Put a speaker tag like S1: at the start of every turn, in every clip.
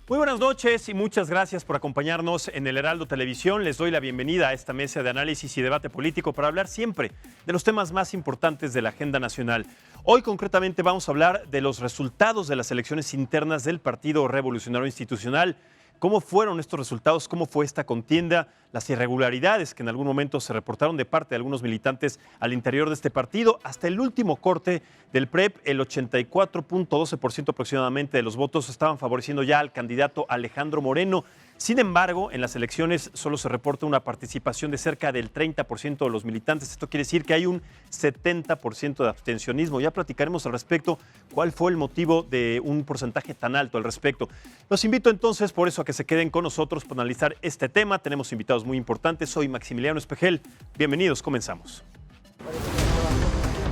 S1: Muy buenas noches y muchas gracias por acompañarnos en el Heraldo Televisión. Les doy la bienvenida a esta mesa de análisis y debate político para hablar siempre de los temas más importantes de la agenda nacional. Hoy concretamente vamos a hablar de los resultados de las elecciones internas del Partido Revolucionario Institucional. ¿Cómo fueron estos resultados? ¿Cómo fue esta contienda? Las irregularidades que en algún momento se reportaron de parte de algunos militantes al interior de este partido. Hasta el último corte del PREP, el 84.12% aproximadamente de los votos estaban favoreciendo ya al candidato Alejandro Moreno. Sin embargo, en las elecciones solo se reporta una participación de cerca del 30% de los militantes. Esto quiere decir que hay un 70% de abstencionismo. Ya platicaremos al respecto cuál fue el motivo de un porcentaje tan alto al respecto. Los invito entonces por eso a que se queden con nosotros para analizar este tema. Tenemos invitados muy importantes. Soy Maximiliano Espejel. Bienvenidos, comenzamos.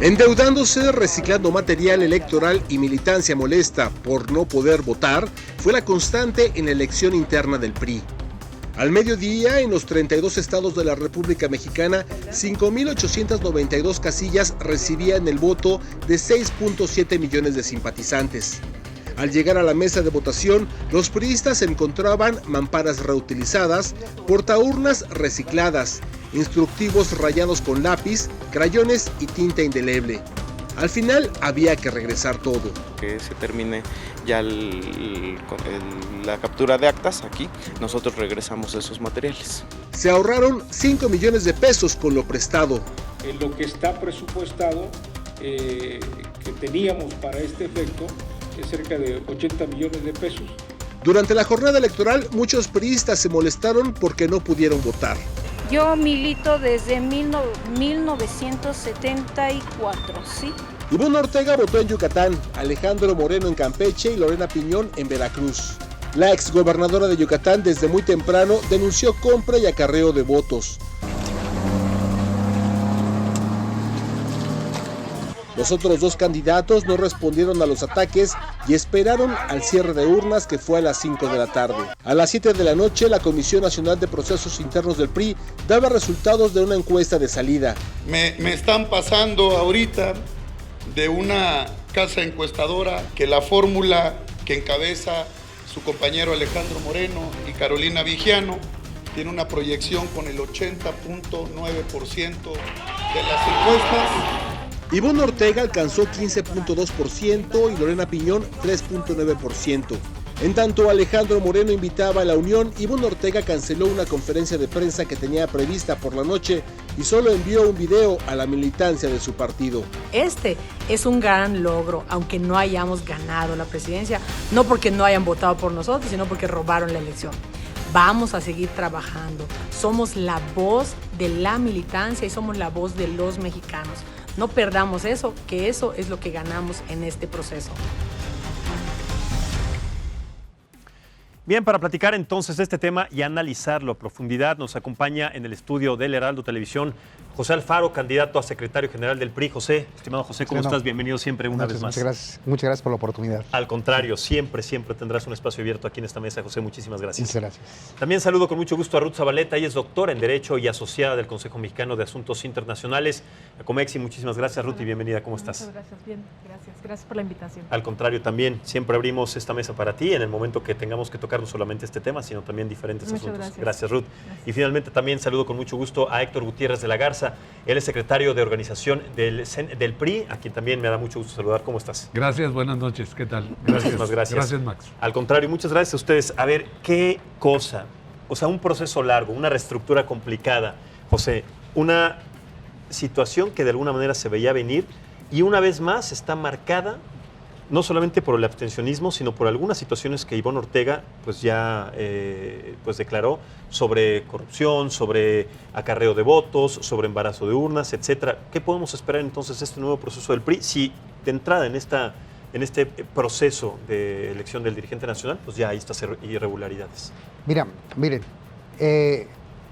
S2: Endeudándose, reciclando material electoral y militancia molesta por no poder votar fue la constante en la elección interna del PRI. Al mediodía, en los 32 estados de la República Mexicana, 5.892 casillas recibían el voto de 6.7 millones de simpatizantes. Al llegar a la mesa de votación, los priistas encontraban mamparas reutilizadas, portaurnas recicladas, instructivos rayados con lápiz, crayones y tinta indeleble. Al final había que regresar todo.
S3: Que se termine ya la captura de actas aquí, nosotros regresamos esos materiales.
S2: Se ahorraron 5 millones de pesos con lo prestado.
S4: Lo que está presupuestado, que teníamos para este efecto, es cerca de 80 millones de pesos.
S2: Durante la jornada electoral, muchos priistas se molestaron porque no pudieron votar.
S5: Yo milito desde 1974, ¿sí?
S2: Ivonne Ortega votó en Yucatán, Alejandro Moreno en Campeche y Lorena Piñón en Veracruz. La exgobernadora de Yucatán desde muy temprano denunció compra y acarreo de votos. Los otros dos candidatos no respondieron a los ataques y esperaron al cierre de urnas, que fue a las 5 de la tarde. A las 7 de la noche, la Comisión Nacional de Procesos Internos del PRI daba resultados de una encuesta de salida.
S6: Me están pasando ahorita de una casa encuestadora que la fórmula que encabeza su compañero Alejandro Moreno y Carolina Vigiano tiene una proyección con el 80.9% de las encuestas.
S2: Ivonne Ortega alcanzó 15.2% y Lorena Piñón 3.9%. En tanto, Alejandro Moreno invitaba a la unión, Ivonne Ortega canceló una conferencia de prensa que tenía prevista por la noche y solo envió un video a la militancia de su partido.
S7: Este es un gran logro, aunque no hayamos ganado la presidencia, no porque no hayan votado por nosotros, sino porque robaron la elección. Vamos a seguir trabajando. Somos la voz de la militancia y somos la voz de los mexicanos. No perdamos eso, que eso es lo que ganamos en este proceso.
S1: Bien, para platicar entonces de este tema y analizarlo a profundidad, nos acompaña en el estudio del Heraldo Televisión José Alfaro, candidato a secretario general del PRI. José, estimado José, ¿cómo estás? Bienvenido siempre una vez más.
S8: Muchas gracias por la oportunidad.
S1: Al contrario, siempre tendrás un espacio abierto aquí en esta mesa, José. Muchísimas gracias.
S8: Muchas gracias.
S1: También saludo con mucho gusto a Ruth Zabaleta. Ella es doctora en Derecho y asociada del Consejo Mexicano de Asuntos Internacionales, la Comexi. Muchísimas gracias, Ruth, y bienvenida. ¿Cómo estás?
S9: Muchas gracias. Bien, gracias. Gracias por la invitación.
S1: Al contrario, también siempre abrimos esta mesa para ti en el momento que tengamos que tocar no solamente este tema, sino también diferentes asuntos. Gracias, Ruth. Gracias. Y finalmente también saludo con mucho gusto a Héctor Gutiérrez de la Garza. Él es secretario de organización del PRI, a quien también me da mucho gusto saludar. ¿Cómo estás?
S10: Gracias, buenas noches. ¿Qué tal?
S1: Muchísimas gracias.
S10: Gracias, Max.
S1: Al contrario, muchas gracias a ustedes. A ver, qué cosa, o sea, un proceso largo, una reestructura complicada, José, una situación que de alguna manera se veía venir y una vez más está marcada no solamente por el abstencionismo, sino por algunas situaciones que Ivonne Ortega pues ya declaró sobre corrupción, sobre acarreo de votos, sobre embarazo de urnas, etcétera. ¿Qué podemos esperar entonces de este nuevo proceso del PRI si de entrada en este proceso de elección del dirigente nacional pues ya hay estas irregularidades?
S8: Miren,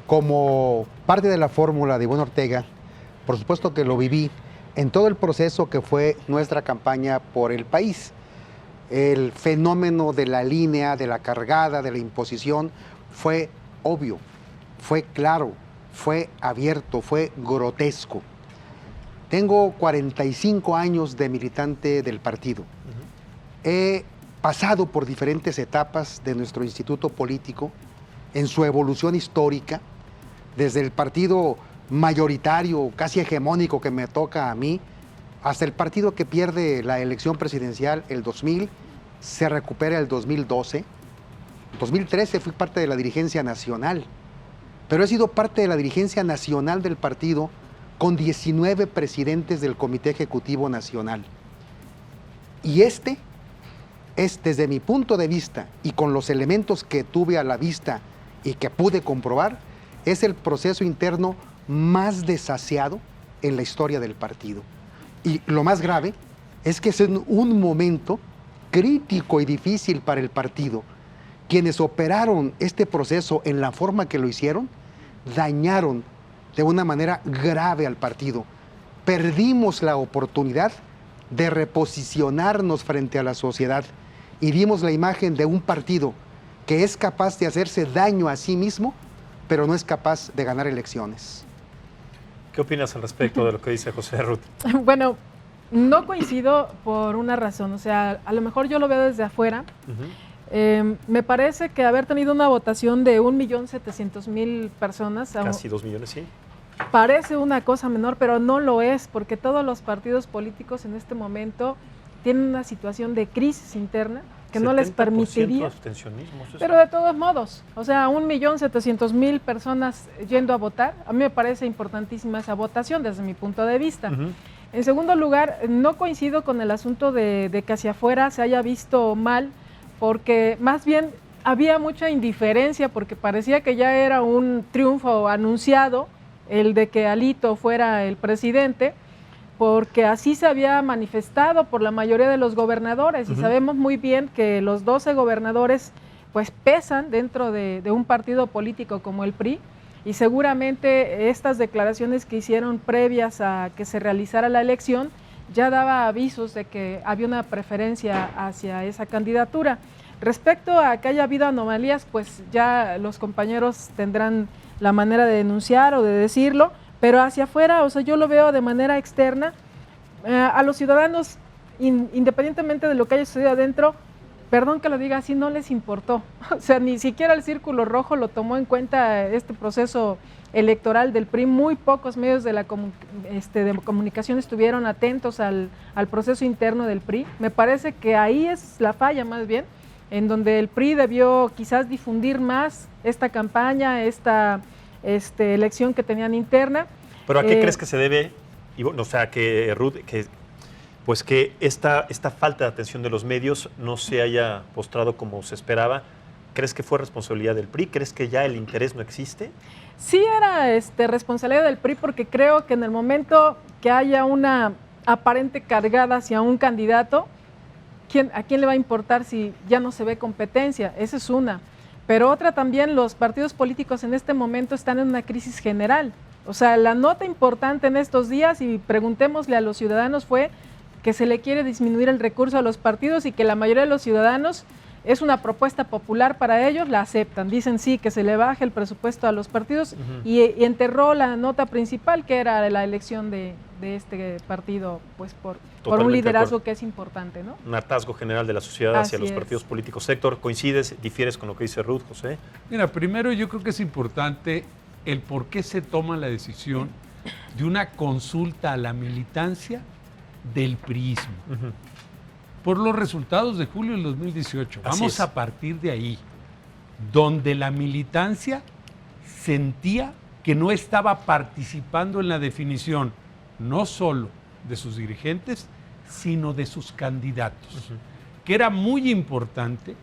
S8: como parte de la fórmula de Ivonne Ortega, por supuesto que lo viví en todo el proceso que fue nuestra campaña por el país. El fenómeno de la línea, de la cargada, de la imposición, fue obvio, fue claro, fue abierto, fue grotesco. Tengo 45 años de militante del partido. He pasado por diferentes etapas de nuestro instituto político, en su evolución histórica, desde el partido mayoritario, casi hegemónico que me toca a mí, hasta el partido que pierde la elección presidencial el 2000, se recupera el 2012. En 2013 fui parte de la dirigencia nacional, pero he sido parte de la dirigencia nacional del partido con 19 presidentes del Comité Ejecutivo Nacional. Y este es, desde mi punto de vista y con los elementos que tuve a la vista y que pude comprobar, es el proceso interno más desaseado en la historia del partido. Y lo más grave es que es en un momento crítico y difícil para el partido. Quienes operaron este proceso en la forma que lo hicieron, dañaron de una manera grave al partido. Perdimos la oportunidad de reposicionarnos frente a la sociedad y dimos la imagen de un partido que es capaz de hacerse daño a sí mismo, pero no es capaz de ganar elecciones.
S1: ¿Qué opinas al respecto de lo que dice José Ruth?
S9: Bueno, no coincido por una razón. O sea, a lo mejor yo lo veo desde afuera. Me parece que haber tenido una votación de 1.700.000 personas.
S1: Casi 2 millones, sí.
S9: Parece una cosa menor, pero no lo es, porque todos los partidos políticos en este momento tienen una situación de crisis interna que no les permitiría. Pero de todos modos, o sea, 1.700.000 personas yendo a votar, a mí me parece importantísima esa votación desde mi punto de vista. En segundo lugar, no coincido con el asunto de que hacia afuera se haya visto mal, porque más bien había mucha indiferencia, porque parecía que ya era un triunfo anunciado el de que Alito fuera el presidente, porque así se había manifestado por la mayoría de los gobernadores, y sabemos muy bien que los 12 gobernadores pues pesan dentro de un partido político como el PRI, y seguramente estas declaraciones que hicieron previas a que se realizara la elección ya daba avisos de que había una preferencia hacia esa candidatura. Respecto a que haya habido anomalías, pues ya los compañeros tendrán la manera de denunciar o de decirlo, pero hacia afuera, o sea, yo lo veo de manera externa. A los ciudadanos, independientemente de lo que haya sucedido adentro, perdón que lo diga así, no les importó. O sea, ni siquiera el Círculo Rojo lo tomó en cuenta este proceso electoral del PRI. Muy pocos medios de comunicación estuvieron atentos al proceso interno del PRI. Me parece que ahí es la falla más bien, en donde el PRI debió quizás difundir más esta campaña, esta elección que tenían interna.
S1: ¿Pero a qué crees que se debe? O sea, que Ruth, que esta falta de atención de los medios no se haya postrado como se esperaba. ¿Crees que fue responsabilidad del PRI? ¿Crees que ya el interés no existe?
S9: Sí era responsabilidad del PRI, porque creo que en el momento que haya una aparente cargada hacia un candidato, ¿a quién le va a importar si ya no se ve competencia? Esa es una. Pero otra también, los partidos políticos en este momento están en una crisis general. O sea, la nota importante en estos días, y preguntémosle a los ciudadanos, fue que se le quiere disminuir el recurso a los partidos y que la mayoría de los ciudadanos, es una propuesta popular para ellos, la aceptan. Dicen sí, que se le baje el presupuesto a los partidos y enterró la nota principal, que era la elección de este partido, pues por un liderazgo que es importante, ¿no?
S1: Un hartazgo general de la sociedad hacia los partidos políticos. Héctor, ¿coincides, difieres con lo que dice Ruth, José?
S10: Mira, primero yo creo que es importante el por qué se toma la decisión de una consulta a la militancia del priismo. Por los resultados de julio del 2018. Vamos a partir de ahí, donde la militancia sentía que no estaba participando en la definición, no solo de sus dirigentes, sino de sus candidatos. Que era muy importante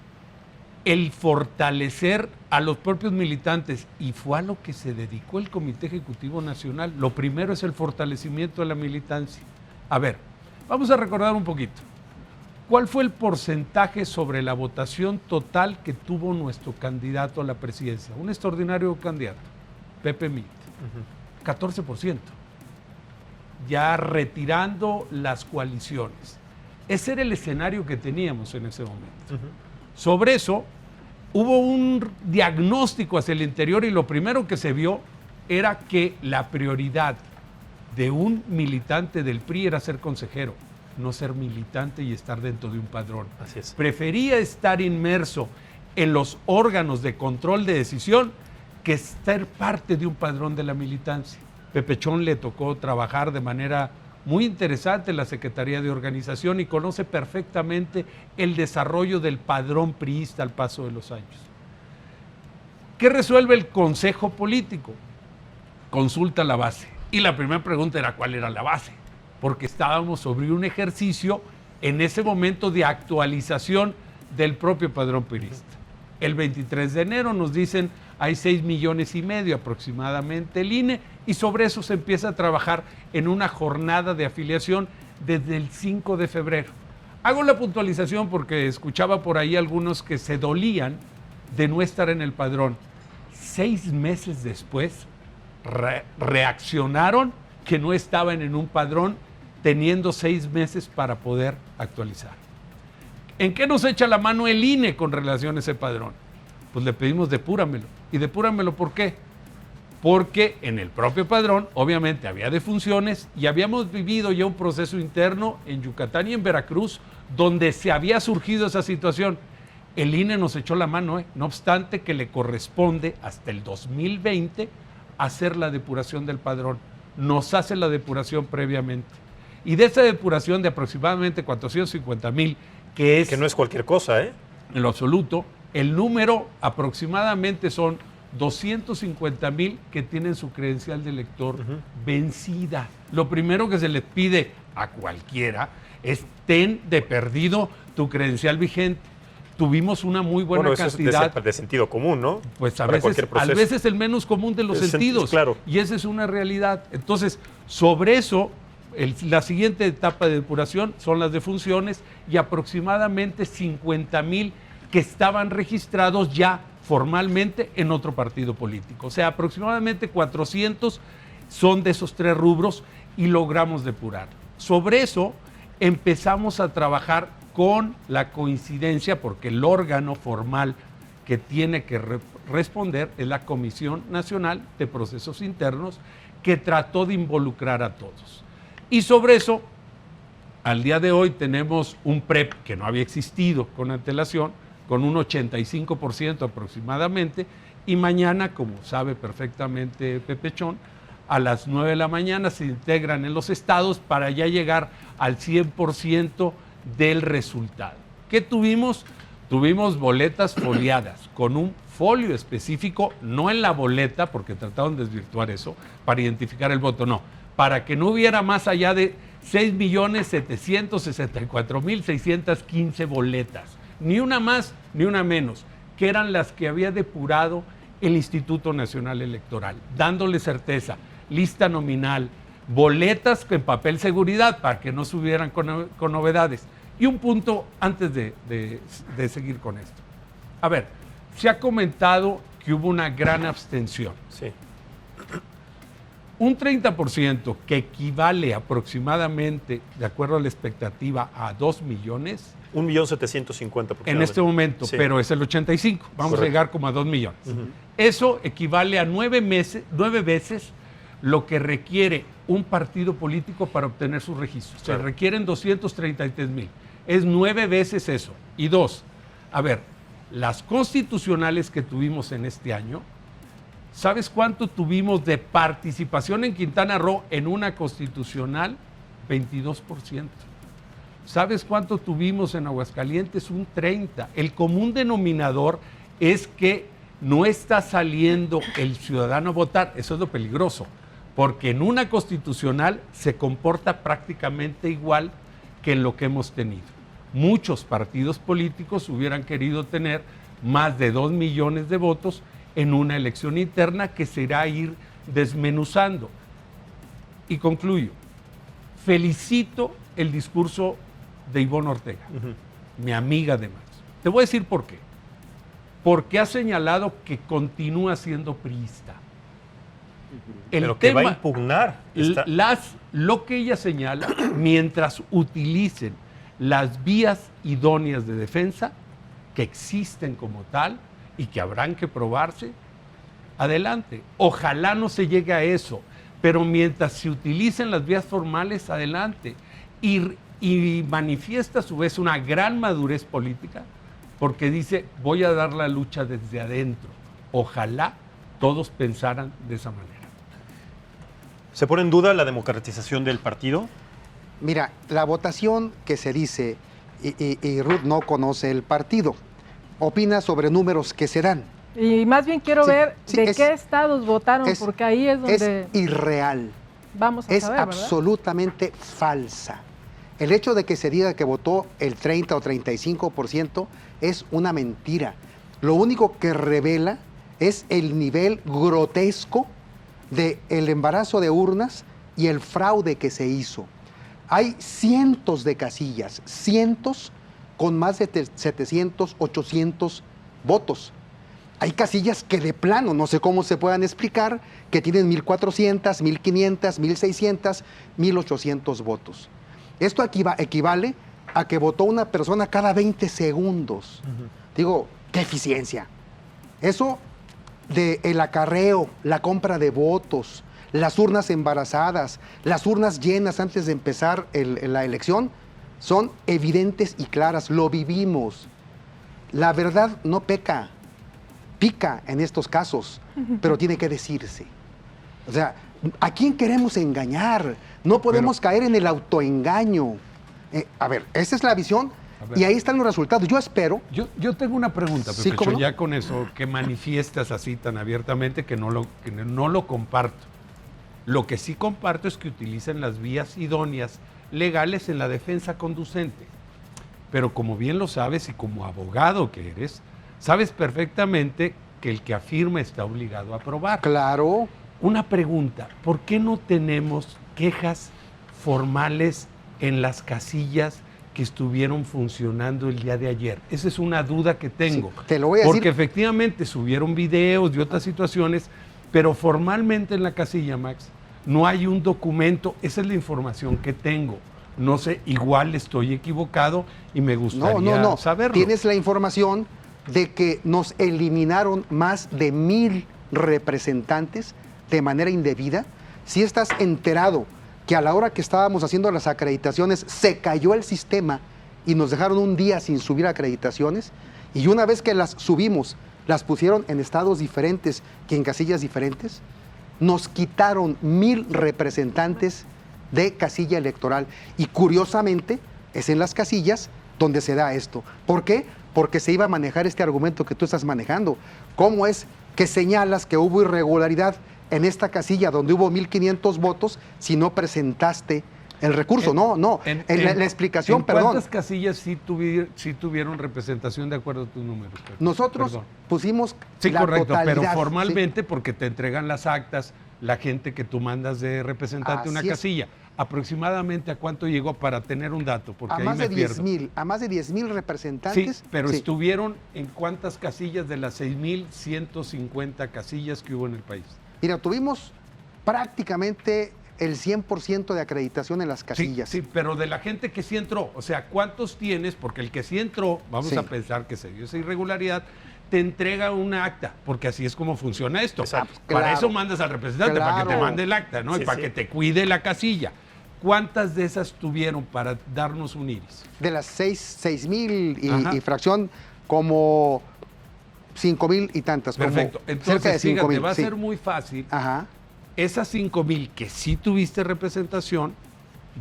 S10: el fortalecer a los propios militantes, y fue a lo que se dedicó el Comité Ejecutivo Nacional. Lo primero es el fortalecimiento de la militancia. A ver, vamos a recordar un poquito. ¿Cuál fue el porcentaje sobre la votación total que tuvo nuestro candidato a la presidencia? Un extraordinario candidato, Pepe Mit. 14%. Ya retirando las coaliciones. Ese era el escenario que teníamos en ese momento. Sobre eso, hubo un diagnóstico hacia el interior, y lo primero que se vio era que la prioridad de un militante del PRI era ser consejero. no ser militante y estar dentro de un padrón.
S1: Así es.
S10: Prefería estar inmerso en los órganos de control de decisión que ser parte de un padrón de la militancia. Pepechón le tocó trabajar de manera muy interesante en la Secretaría de Organización y conoce perfectamente el desarrollo del padrón priista al paso de los años. ¿Qué resuelve el Consejo Político? Consulta la base. Y la primera pregunta era ¿cuál era la base? Porque estábamos sobre un ejercicio en ese momento de actualización del propio padrón priista. El 23 de enero nos dicen hay 6,5 millones aproximadamente el INE y sobre eso se empieza a trabajar en una jornada de afiliación desde el 5 de febrero. Hago la puntualización porque escuchaba por ahí algunos que se dolían de no estar en el padrón. 6 meses después reaccionaron que no estaban en un padrón teniendo 6 meses para poder actualizar. ¿En qué nos echa la mano el INE con relación a ese padrón? Pues le pedimos depúramelo. ¿Y depúramelo por qué? Porque en el propio padrón obviamente había defunciones y habíamos vivido ya un proceso interno en Yucatán y en Veracruz donde se había surgido esa situación. El INE nos echó la mano, no obstante que le corresponde hasta el 2020 hacer la depuración del padrón. Nos hace la depuración previamente. Y de esa depuración de aproximadamente 450,000, que
S1: no es cualquier cosa,
S10: en lo absoluto, el número aproximadamente son 250,000 que tienen su credencial de elector vencida. Lo primero que se les pide a cualquiera es ten de perdido tu credencial vigente. Tuvimos una muy buena cantidad.
S1: Es de sentido común, ¿no?
S10: Pues a veces el menos común de los sentidos.
S1: Claro.
S10: Y esa es una realidad. Entonces, sobre eso, la siguiente etapa de depuración son las defunciones y aproximadamente 50,000 que estaban registrados ya formalmente en otro partido político. O sea, aproximadamente 400 son de esos 3 rubros y logramos depurar. Sobre eso empezamos a trabajar con la coincidencia, porque el órgano formal que tiene que responder es la Comisión Nacional de Procesos Internos, que trató de involucrar a todos. Y sobre eso, al día de hoy tenemos un PREP que no había existido con antelación, con un 85% aproximadamente, y mañana, como sabe perfectamente Pepechón, a las 9 de la mañana se integran en los estados para ya llegar al 100% del resultado. ¿Qué tuvimos? Tuvimos boletas foliadas con un folio específico, no en la boleta, porque trataron de desvirtuar eso, para identificar el voto, no, para que no hubiera más allá de 6,764,615 boletas, ni una más ni una menos, que eran las que había depurado el Instituto Nacional Electoral, dándole certeza, lista nominal, boletas en papel seguridad para que no subieran con novedades. Y un punto antes de seguir con esto. A ver, se ha comentado que hubo una gran abstención.
S1: Sí.
S10: Un 30% que equivale aproximadamente, de acuerdo a la expectativa, a 2 millones.
S1: 1,750,000
S10: en este momento, sí. Pero es el 85. Vamos Correcto. A llegar como a 2 millones. Eso equivale a 9 veces lo que requiere un partido político para obtener sus registros. Claro. Se requieren 233,000. Es 9 veces eso. Y 2, a ver, las constitucionales que tuvimos en este año, ¿sabes cuánto tuvimos de participación en Quintana Roo en una constitucional? 22%. ¿Sabes cuánto tuvimos en Aguascalientes? Un 30%. El común denominador es que no está saliendo el ciudadano a votar. Eso es lo peligroso, porque en una constitucional se comporta prácticamente igual que en lo que hemos tenido. Muchos partidos políticos hubieran querido tener más de 2 millones de votos en una elección interna que se irá a ir desmenuzando. Y concluyo. Felicito el discurso de Ivonne Ortega, mi amiga además. Te voy a decir por qué. Porque ha señalado que continúa siendo priista.
S1: Pero que va a impugnar.
S10: Lo que ella señala, mientras utilicen las vías idóneas de defensa, que existen como tal y que habrán que probarse, adelante. Ojalá no se llegue a eso, pero mientras se utilicen las vías formales, adelante. Y y manifiesta a su vez una gran madurez política porque dice, voy a dar la lucha desde adentro. Ojalá todos pensaran de esa manera.
S1: ¿Se pone en duda la democratización del partido?
S8: Mira, la votación que se dice, y Ruth no conoce el partido, opina sobre números que se dan.
S9: Y más bien quiero ver de qué estados votaron, porque ahí es donde...
S8: Es irreal.
S9: Vamos a
S8: es
S9: saber, ¿verdad?
S8: Absolutamente falsa. El hecho de que se diga que votó el 30 o 35% es una mentira. Lo único que revela es el nivel grotesco del embarazo de urnas y el fraude que se hizo. Hay cientos de casillas, cientos con más de 700, 800 votos. Hay casillas que de plano, no sé cómo se puedan explicar, que tienen 1,400, 1,500, 1,600, 1,800 votos. Esto equivale a que votó una persona cada 20 segundos. Digo, qué eficiencia. Eso del acarreo, la compra de votos, las urnas embarazadas, las urnas llenas antes de empezar la elección, son evidentes y claras, lo vivimos. La verdad no peca, pica en estos casos, pero tiene que decirse. O sea, ¿a quién queremos engañar? No podemos caer en el autoengaño. A ver, esa es la visión y ahí están los resultados. Yo espero...
S10: Yo tengo una pregunta, Pepe,
S8: ¿Sí, cómo no?
S10: Ya con eso que manifiestas así tan abiertamente que no lo comparto. Lo que sí comparto es que utilicen las vías idóneas legales en la defensa conducente. Pero como bien lo sabes y como abogado que eres, sabes perfectamente que el que afirma está obligado a probar.
S8: Claro.
S10: Una pregunta, ¿por qué no tenemos quejas formales en las casillas que estuvieron funcionando el día de ayer? Esa es una duda que tengo.
S8: Sí, te lo voy a
S10: porque
S8: decir.
S10: efectivamente subieron videos y otras situaciones, pero formalmente en la casilla, Max, no hay un documento. Esa es la información que tengo. No sé, igual estoy equivocado y me gustaría saberlo.
S8: Tienes la información de que nos eliminaron más de 1,000 representantes de manera indebida. Si estás enterado que a la hora que estábamos haciendo las acreditaciones se cayó el sistema y nos dejaron un día sin subir acreditaciones, y una vez que las subimos, las pusieron en estados diferentes que en casillas diferentes, nos quitaron 1,000 representantes de casilla electoral. Y curiosamente es en las casillas donde se da esto. ¿Por qué? Porque se iba a manejar este argumento que tú estás manejando. ¿Cómo es que señalas que hubo irregularidad en esta casilla donde hubo 1,500 votos si no presentaste el recurso? La explicación,
S10: ¿En cuántas casillas sí tuvieron representación de acuerdo a tus números?
S8: Nosotros pusimos
S10: la correcto,
S8: totalidad.
S10: pero formalmente porque te entregan las actas la gente que tú mandas de representante a una casilla. ¿Aproximadamente a cuánto llegó para tener un dato? Porque
S8: a más de 10,000 representantes.
S10: Sí, pero estuvieron en cuántas casillas de las 6,150 casillas que hubo en el país.
S8: Mira, tuvimos prácticamente el 100% de acreditación en las casillas.
S10: Sí, pero de la gente que sí entró, o sea, ¿cuántos tienes? Porque el que sí entró, vamos a pensar que se dio esa irregularidad, te entrega una acta, porque así es como funciona esto. Para eso mandas al representante, para que te mande el acta, ¿no? Y para que te cuide la casilla. ¿Cuántas de esas tuvieron para darnos un iris?
S8: De las 6,000 y fracción, como 5,000 y tantas.
S10: Perfecto. Entonces,
S8: cerca de 5,000.
S10: Va a ser muy fácil, esas 5,000 que sí tuviste representación,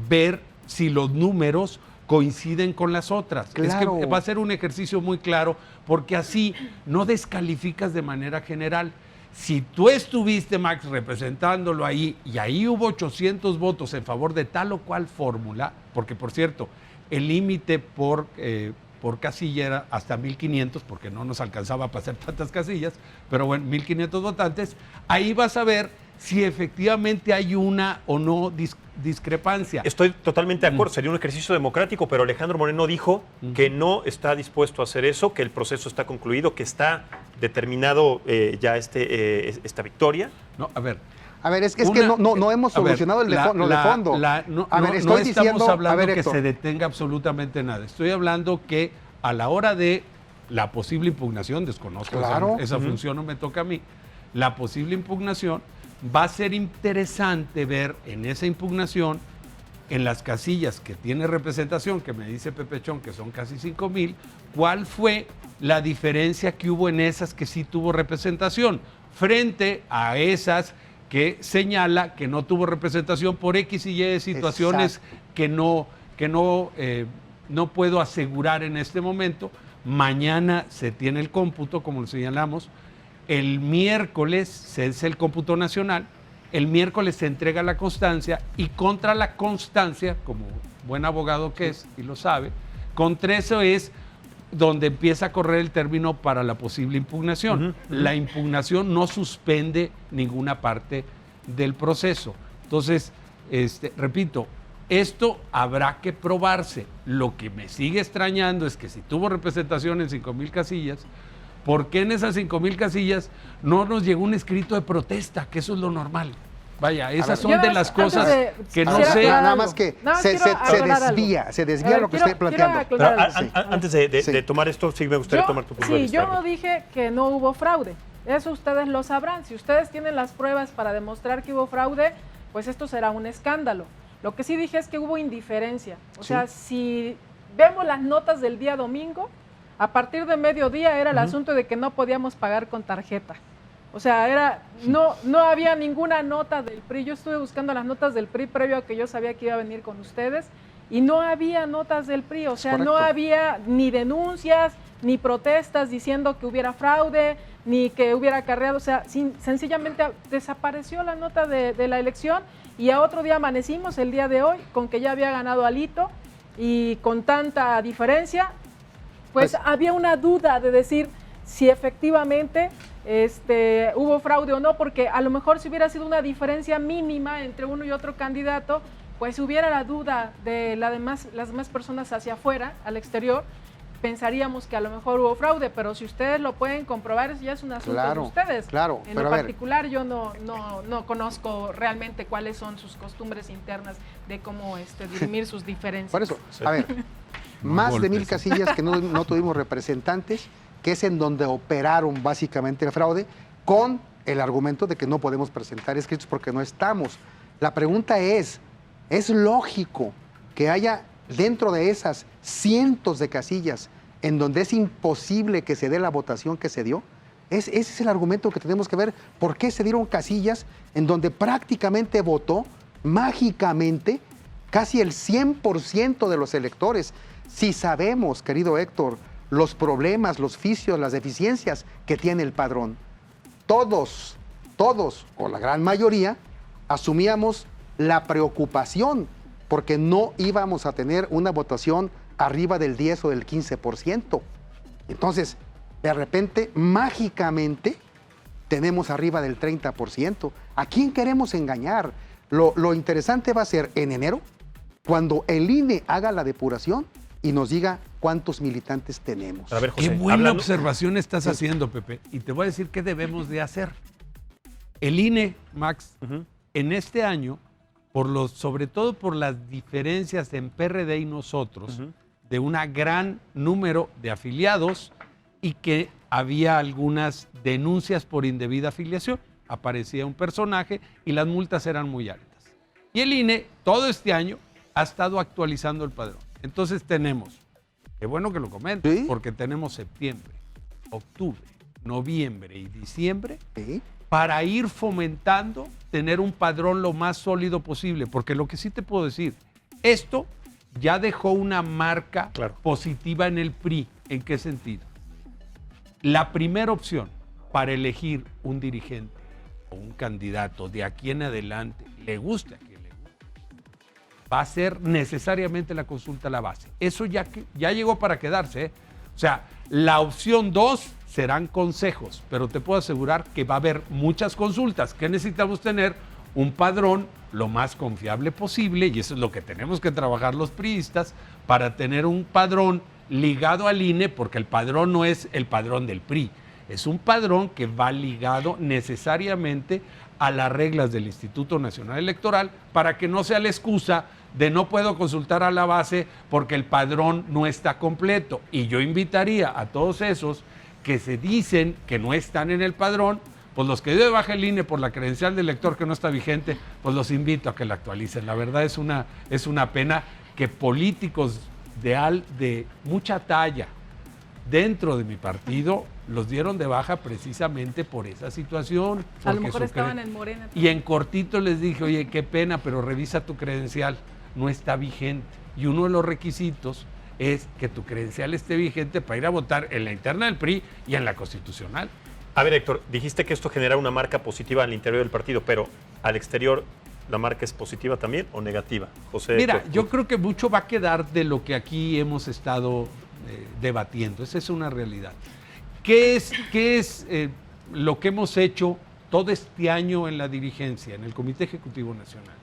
S10: ver si los números coinciden con las otras.
S8: Claro.
S10: Es que va a ser un ejercicio muy claro, porque así no descalificas de manera general. Si tú estuviste, Max, representándolo ahí y ahí hubo 800 votos en favor de tal o cual fórmula, porque por cierto, el límite por casilla era hasta 1,500, porque no nos alcanzaba para hacer tantas casillas, pero bueno, 1,500 votantes, ahí vas a ver si efectivamente hay una o no discrepancia.
S1: Estoy totalmente de acuerdo, sería un ejercicio democrático, pero Alejandro Moreno dijo que no está dispuesto a hacer eso, que el proceso está concluido, que está determinado ya esta victoria.
S10: No, a ver,
S8: es que no hemos solucionado lo de fondo.
S10: No estamos hablando que se detenga absolutamente nada. Estoy hablando que a la hora de la posible impugnación, desconozco esa función, no me toca a mí, la posible impugnación, va a ser interesante ver en esa impugnación en las casillas que tiene representación, que me dice Pepechón que son casi 5,000, ¿cuál fue la diferencia que hubo en esas que sí tuvo representación frente a esas que señala que no tuvo representación por X y Y situaciones que no puedo asegurar en este momento? Mañana se tiene el cómputo, como lo señalamos. El miércoles es el cómputo nacional. El miércoles se entrega la constancia y contra la constancia, como buen abogado que es y lo sabe, contra eso es donde empieza a correr el término para la posible impugnación. La impugnación no suspende ninguna parte del proceso. Entonces, repito, esto habrá que probarse. Lo que me sigue extrañando es que si tuvo representación en 5,000 casillas, ¿por qué en esas 5,000 casillas no nos llegó un escrito de protesta? Que eso es lo normal. Vaya, esas son de las cosas que no sé.
S8: Nada más que se desvía lo que estoy planteando.
S1: Antes de tomar esto, sí me gustaría tomar tu punto de vista.
S9: Yo no dije que no hubo fraude. Eso ustedes lo sabrán. Si ustedes tienen las pruebas para demostrar que hubo fraude, pues esto será un escándalo. Lo que sí dije es que hubo indiferencia. O sea, si vemos las notas del día domingo, a partir de mediodía era el asunto de que no podíamos pagar con tarjeta. O sea, no había ninguna nota del PRI. Yo estuve buscando las notas del PRI previo a que yo sabía que iba a venir con ustedes y no había notas del PRI. O sea, no había ni denuncias, ni protestas diciendo que hubiera fraude, ni que hubiera acarreado. O sea, sencillamente desapareció la nota de la elección y a otro día amanecimos el día de hoy con que ya había ganado Alito y con tanta diferencia, pues había una duda de decir si efectivamente hubo fraude o no, porque a lo mejor si hubiera sido una diferencia mínima entre uno y otro candidato, pues hubiera la duda de las demás personas hacia afuera, al exterior, pensaríamos que a lo mejor hubo fraude, pero si ustedes lo pueden comprobar, eso ya es un asunto de ustedes.
S8: Claro,
S9: en lo particular yo no conozco realmente cuáles son sus costumbres internas de cómo dirimir sus diferencias.
S8: Por eso, a ver, más de 1,000 casillas que no tuvimos representantes, que es en donde operaron básicamente el fraude, con el argumento de que no podemos presentar escritos porque no estamos. La pregunta es lógico que haya dentro de esas cientos de casillas en donde es imposible que se dé la votación que se dio? Ese es el argumento que tenemos que ver. ¿Por qué se dieron casillas en donde prácticamente votó mágicamente casi el 100% de los electores? Si sabemos, querido Héctor, los problemas, los vicios, las deficiencias que tiene el padrón, todos, o la gran mayoría, asumíamos la preocupación porque no íbamos a tener una votación arriba del 10 o del 15%. Entonces, de repente, mágicamente, tenemos arriba del 30%. ¿A quién queremos engañar? Lo interesante va a ser en enero, cuando el INE haga la depuración y nos diga cuántos militantes tenemos.
S10: A ver, José, qué buena observación estás haciendo, Pepe. Y te voy a decir qué debemos de hacer. El INE, Max, en este año, sobre todo por las diferencias en PRD y nosotros, de un gran número de afiliados y que había algunas denuncias por indebida afiliación. Aparecía un personaje y las multas eran muy altas. Y el INE, todo este año, ha estado actualizando el padrón. Entonces tenemos, qué bueno que lo comentes, porque tenemos septiembre, octubre, noviembre y diciembre para ir fomentando tener un padrón lo más sólido posible, porque lo que sí te puedo decir, esto ya dejó una marca positiva en el PRI. ¿En qué sentido? La primera opción para elegir un dirigente o un candidato de aquí en adelante, le guste a quien le guste, va a ser necesariamente la consulta a la base. Eso ya llegó para quedarse, ¿eh? O sea, la opción 2 serán consejos, pero te puedo asegurar que va a haber muchas consultas. ¿Qué necesitamos tener? Un padrón lo más confiable posible, y eso es lo que tenemos que trabajar los priistas, para tener un padrón ligado al INE, porque el padrón no es el padrón del PRI, es un padrón que va ligado necesariamente a las reglas del Instituto Nacional Electoral, para que no sea la excusa de no puedo consultar a la base porque el padrón no está completo. Y yo invitaría a todos esos que se dicen que no están en el padrón, pues los que dio de baja el INE por la credencial del elector que no está vigente, pues los invito a que la actualicen. La verdad es una pena que políticos de mucha talla dentro de mi partido los dieron de baja precisamente por esa situación.
S9: A lo mejor estaban en Morena.
S10: Y en cortito les dije, oye, qué pena, pero revisa tu credencial, no está vigente. Y uno de los requisitos es que tu credencial esté vigente para ir a votar en la interna del PRI y en la constitucional.
S1: A ver, Héctor, dijiste que esto genera una marca positiva al interior del partido, pero al exterior, ¿la marca es positiva también o negativa? José.
S10: Mira, yo creo que mucho va a quedar de lo que aquí hemos estado debatiendo. Esa es una realidad. ¿Qué es lo que hemos hecho todo este año en la dirigencia, en el Comité Ejecutivo Nacional?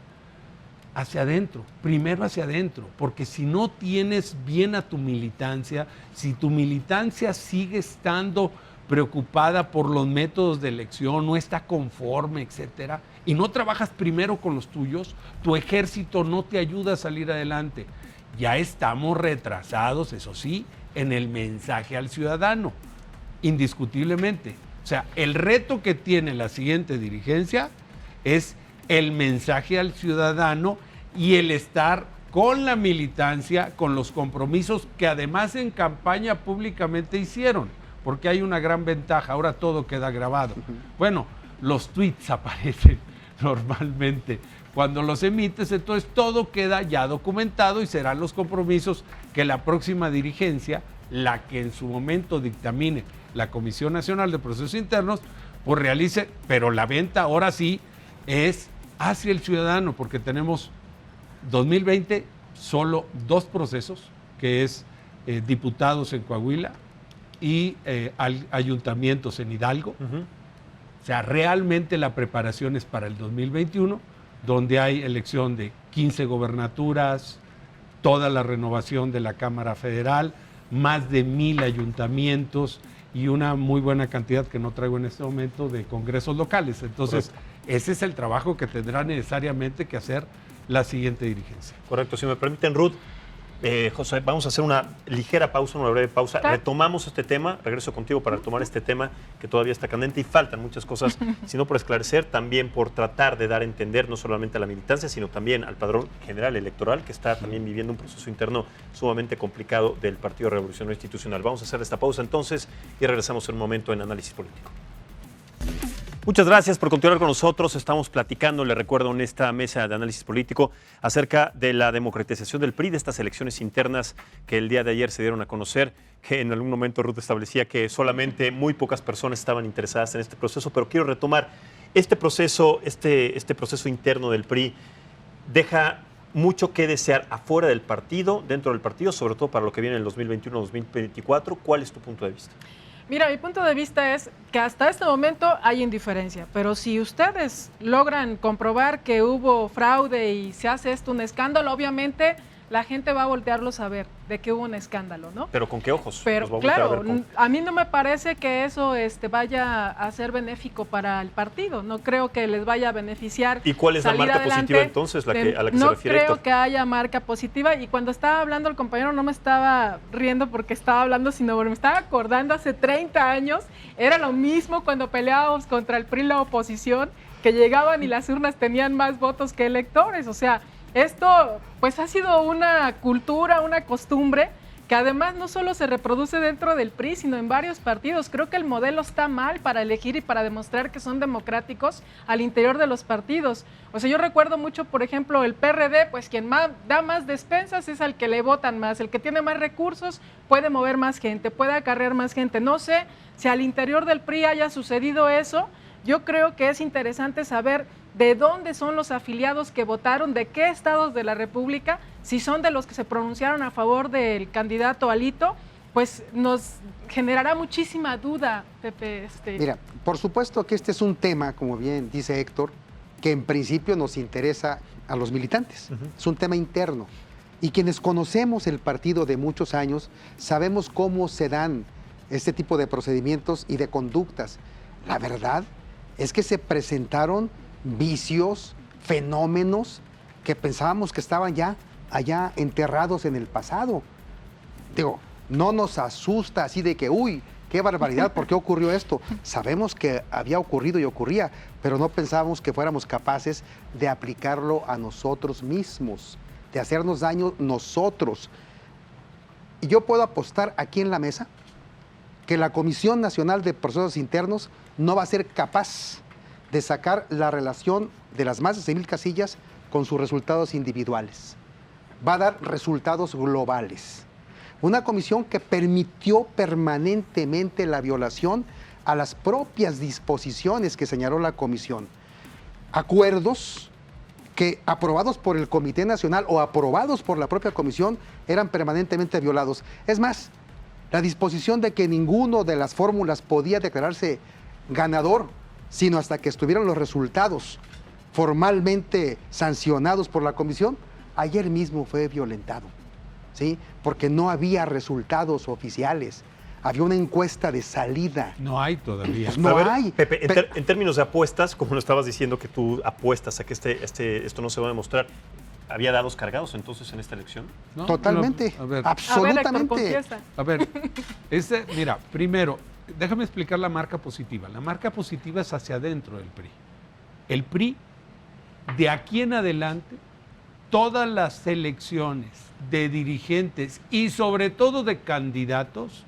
S10: Hacia adentro, primero hacia adentro, porque si no tienes bien a tu militancia, si tu militancia sigue estando preocupada por los métodos de elección, no está conforme, etcétera, y no trabajas primero con los tuyos, tu ejército no te ayuda a salir adelante. Ya estamos retrasados, eso sí, en el mensaje al ciudadano, indiscutiblemente. O sea, el reto que tiene la siguiente dirigencia es el mensaje al ciudadano y el estar con la militancia, con los compromisos que además en campaña públicamente hicieron, porque hay una gran ventaja, ahora todo queda grabado. Bueno, los tweets aparecen normalmente cuando los emites, entonces todo queda ya documentado y serán los compromisos que la próxima dirigencia, la que en su momento dictamine la Comisión Nacional de Procesos Internos, pues realice, pero la venta ahora sí es hacia el ciudadano, porque tenemos 2020 solo 2 procesos, que es diputados en Coahuila y ayuntamientos en Hidalgo. O sea, realmente la preparación es para el 2021, donde hay elección de 15 gobernaturas, toda la renovación de la Cámara Federal, más de 1,000 ayuntamientos y una muy buena cantidad, que no traigo en este momento, de congresos locales. Entonces, ese es el trabajo que tendrá necesariamente que hacer la siguiente dirigencia.
S1: Correcto. Si me permiten, Ruth, José, vamos a hacer una ligera pausa, una breve pausa. ¿Claro? Retomamos este tema, regreso contigo para retomar este tema que todavía está candente y faltan muchas cosas, sino por esclarecer, también por tratar de dar a entender no solamente a la militancia, sino también al padrón general electoral, que está también viviendo un proceso interno sumamente complicado del Partido Revolucionario Institucional. Vamos a hacer esta pausa entonces y regresamos en un momento en Análisis Político. Muchas gracias por continuar con nosotros. Estamos platicando, le recuerdo, en esta mesa de análisis político acerca de la democratización del PRI, de estas elecciones internas que el día de ayer se dieron a conocer, que en algún momento Ruth establecía que solamente muy pocas personas estaban interesadas en este proceso, pero quiero retomar este proceso, este proceso interno del PRI deja mucho que desear afuera del partido, dentro del partido, sobre todo para lo que viene en el 2021-2024. ¿Cuál es tu punto de vista?
S9: Mira, mi punto de vista es que hasta este momento hay indiferencia, pero si ustedes logran comprobar que hubo fraude y se hace esto un escándalo, obviamente la gente va a voltearlos a ver de que hubo un escándalo, ¿no?
S1: ¿Pero con qué ojos?
S9: Pero claro, a mí no me parece que eso vaya a ser benéfico para el partido, no creo que les vaya a beneficiar.
S1: ¿Y cuál es la marca positiva entonces a la que se refiere
S9: Héctor?
S1: No
S9: creo que haya marca positiva, y cuando estaba hablando el compañero no me estaba riendo porque estaba hablando, sino porque me estaba acordando hace 30 años, era lo mismo cuando peleábamos contra el PRI la oposición, que llegaban y las urnas tenían más votos que electores, o sea, esto pues ha sido una cultura, una costumbre que además no solo se reproduce dentro del PRI, sino en varios partidos. Creo que el modelo está mal para elegir y para demostrar que son democráticos al interior de los partidos. O sea, yo recuerdo mucho, por ejemplo, el PRD, pues quien da más despensas es al que le votan más, el que tiene más recursos puede mover más gente, puede acarrear más gente. No sé si al interior del PRI haya sucedido eso. Yo creo que es interesante saber de dónde son los afiliados que votaron, de qué estados de la República, si son de los que se pronunciaron a favor del candidato Alito, pues nos generará muchísima duda, Pepe.
S8: Mira, por supuesto que este es un tema, como bien dice Héctor, que en principio nos interesa a los militantes. Es un tema interno. Y quienes conocemos el partido de muchos años, sabemos cómo se dan este tipo de procedimientos y de conductas. La verdad es que se presentaron vicios, fenómenos que pensábamos que estaban ya allá enterrados en el pasado. Digo, no nos asusta así de que, uy, qué barbaridad, ¿por qué ocurrió esto? Sabemos que había ocurrido y ocurría, pero no pensábamos que fuéramos capaces de aplicarlo a nosotros mismos, de hacernos daño nosotros. Y yo puedo apostar aquí en la mesa que la Comisión Nacional de Procesos Internos no va a ser capaz de sacar la relación de las más de 6,000 casillas con sus resultados individuales. Va a dar resultados globales. Una comisión que permitió permanentemente la violación a las propias disposiciones que señaló la comisión. Acuerdos que aprobados por el Comité Nacional o aprobados por la propia comisión eran permanentemente violados. Es más, la disposición de que ninguno de las fórmulas podía declararse ganador, sino hasta que estuvieran los resultados formalmente sancionados por la comisión, ayer mismo fue violentado, ¿sí? Porque no había resultados oficiales. Había una encuesta de salida.
S10: No hay todavía.
S8: Pues no hay.
S1: Pepe, en términos de apuestas, como lo estabas diciendo que tú apuestas a que esto no se va a demostrar, ¿había dados cargados entonces en esta elección?
S10: No,
S8: totalmente,
S10: a ver,
S8: absolutamente.
S10: A ver, mira, primero, déjame explicar la marca positiva. La marca positiva es hacia adentro del PRI. El PRI, de aquí en adelante, todas las elecciones de dirigentes y sobre todo de candidatos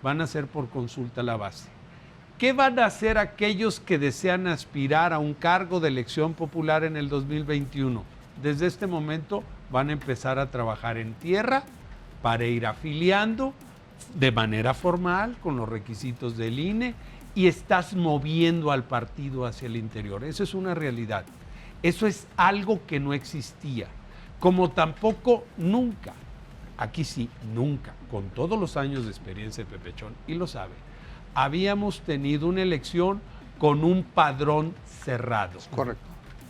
S10: van a ser por consulta a la base. ¿Qué van a hacer aquellos que desean aspirar a un cargo de elección popular en el 2021? Desde este momento van a empezar a trabajar en tierra para ir afiliando de manera formal con los requisitos del INE y estás moviendo al partido hacia el interior. Eso es una realidad. Eso es algo que no existía. Como tampoco nunca, aquí sí, nunca, con todos los años de experiencia de Pepechón, y lo sabe, habíamos tenido una elección con un padrón cerrado.
S8: Es correcto.